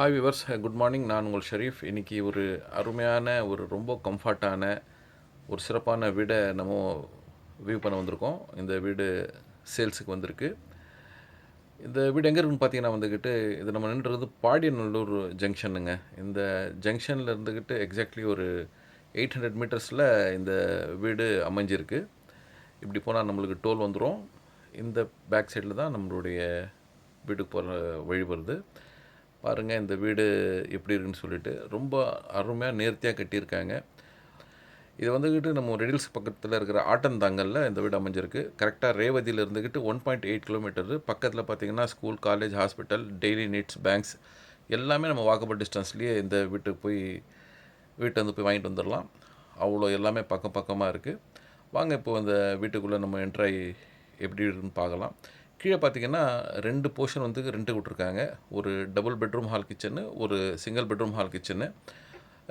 Hi viewers, good morning. நான் உங்கள் ஷெரீஃப். இன்றைக்கி ஒரு அருமையான ரொம்ப கம்ஃபர்ட்டான ஒரு சிறப்பான வீடை நம்ம வியூ பண்ண வந்திருக்கோம். இந்த வீடு சேல்ஸுக்கு வந்திருக்கு. இந்த வீடு எங்கே இருக்குன்னு பார்த்தீங்கன்னா இது நம்ம நின்றது பாடியநல்லூர் ஜங்ஷனுங்க. இந்த ஜங்ஷனில் இருந்துக்கிட்டு எக்ஸாக்ட்லி ஒரு 800 மீட்டர்ஸில் இந்த வீடு அமைஞ்சிருக்கு. இப்படி போனால் நம்மளுக்கு டோல் வந்துடும். இந்த பேக் சைடில் தான் நம்மளுடைய வீட்டுக்கு போகிற வழி வருது. பாருங்கள் இந்த வீடு எப்படி இருக்குன்னு சொல்லிட்டு ரொம்ப அருமையாக நேர்த்தியாக கட்டியிருக்காங்க. இது நம்ம ரெடில்ஸ் பக்கத்தில் இருக்கிற ஆட்டந்தாங்கலில் இந்த வீடு அமைஞ்சிருக்கு. கரெக்டாக ரேவதியில் இருந்துக்கிட்டு 1.8 கிலோமீட்டரு. பக்கத்தில் பார்த்திங்கன்னா school, college, hospital, daily needs, banks எல்லாமே நம்ம வாக்கபிள் டிஸ்டன்ஸ்லேயே இந்த வீட்டுக்கு போய் வாங்கிட்டு வந்துடலாம். அவ்வளோ எல்லாமே பக்கமாக இருக்குது. வாங்க இப்போது இந்த வீட்டுக்குள்ளே நம்ம என்ட்ராகி எப்படி இருக்குன்னு பார்க்கலாம். கீழே பார்த்திங்கன்னா 2 போர்ஷன் ரெண்ட்டுக்கு விட்ருக்காங்க. ஒரு டபுள் பெட்ரூம் ஹால் கிச்சனு, ஒரு சிங்கிள் பெட்ரூம் ஹால் கிச்சனு.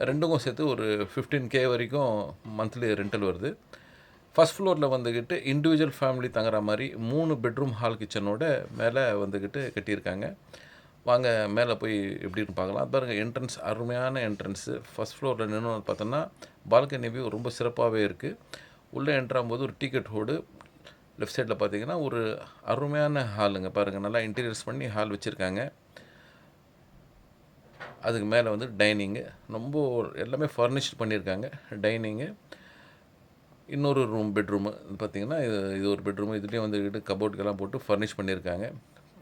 ரெண்டுக்கும் சேர்த்து ஒரு 15K வரைக்கும் மந்த்லி ரெண்டல் வருது. ஃபஸ்ட் ஃப்ளோரில் இண்டிவிஜுவல் ஃபேமிலி தங்குற மாதிரி 3 பெட்ரூம் ஹால் கிச்சனோட மேலே கட்டியிருக்காங்க. வாங்க மேலே போய் எப்படின்னு பார்க்கலாம். பாருங்கள், என்ட்ரன்ஸ் அருமையான என்ட்ரன்ஸு. ஃபஸ்ட் ஃப்ளோரில் நின்று பார்த்தோன்னா பால்கனி வியூ ரொம்ப சிறப்பாகவே இருக்குது. உள்ளே என்ட்ராகும்போது ஒரு டிக்கெட் ஹோடு. லெஃப்ட் சைடில் பார்த்தீங்கன்னா ஒரு அருமையான ஹாலுங்க. பாருங்கள், நல்லா இன்டீரியர்ஸ் பண்ணி ஹால் வச்சுருக்காங்க. அதுக்கு மேலே டைனிங்கு ரொம்ப எல்லாமே ஃபர்னிஷ்ட் பண்ணியிருக்காங்க. டைனிங்கு, இன்னொரு பெட்ரூமு பார்த்திங்கன்னா இது ஒரு பெட்ரூமு. இதுலேயும் கபோர்டுக்கெல்லாம் போட்டு ஃபர்னிஷ் பண்ணியிருக்காங்க.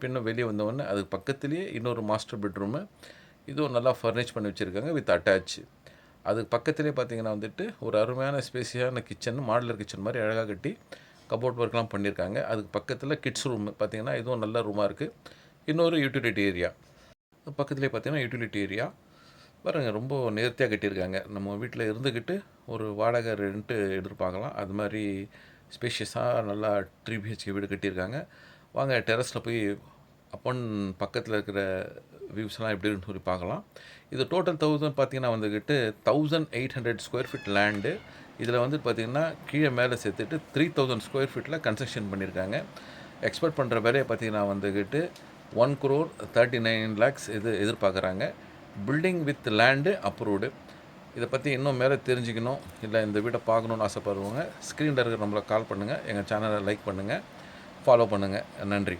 பின்னும் வெளியே வந்தவொடனே அதுக்கு பக்கத்துலேயே இன்னொரு மாஸ்டர் பெட்ரூமு. இதுவும் நல்லா ஃபர்னிஷ் பண்ணி வச்சுருக்காங்க வித் அட்டாச். அதுக்கு பக்கத்துலேயே பார்த்திங்கன்னா ஒரு அருமையான ஸ்பேஸியான கிச்சன், மாடுலர் கிச்சன் மாதிரி அழகாக கட்டி கபோர்ட் ஒர்க்லாம் பண்ணியிருக்காங்க. அதுக்கு பக்கத்தில் கிட்ஸ் ரூம் பார்த்திங்கன்னா இதுவும் நல்ல ரூமாக இருக்குது. இன்னொரு யூட்டிலிட்டி ஏரியா பக்கத்துலேயே பார்த்திங்கன்னா யூட்டிலிட்டி ஏரியா. பாருங்கள், ரொம்ப நேர்த்தியாக கட்டியிருக்காங்க. நம்ம வீட்டில் இருந்துக்கிட்டு ஒரு வாடகை ரெண்ட்டு எதிர்பார்க்கலாம். அது மாதிரி ஸ்பேஷியஸாக நல்லா 3 BHK வீடு கட்டியிருக்காங்க. வாங்க டெரஸில் போய் அப்பன் பக்கத்தில் இருக்கிற வியூஸ்லாம் எப்படி இருக்குன்னு சொல்லி பார்க்கலாம். இது டோட்டல் 1000 பார்த்திங்கன்னா 1800 ஸ்கொயர் ஃபீட் லேண்டு. இதில் பார்த்திங்கன்னா கீழே மேலே சேர்த்துட்டு 3000 ஸ்கொயர் ஃபீட்டில் கன்ஸ்ட்ரக்ஷன் பண்ணியிருக்காங்க. எக்ஸ்பெக்ட் பண்ணுற விலையை பார்த்திங்கன்னா 1,39 lakhs எதிர்பார்க்குறாங்க. Building with land approved. இதை பற்றி இன்னும் மேலே தெரிஞ்சுக்கணும், இல்லை இந்த வீட்டை பார்க்கணுன்னு ஆசைப்படுறவங்க ஸ்க்ரீனில் இருக்கிற நம்மளை கால் பண்ணுங்கள். எங்கள் சேனலை லைக் பண்ணுங்கள், ஃபாலோ பண்ணுங்கள். நன்றி.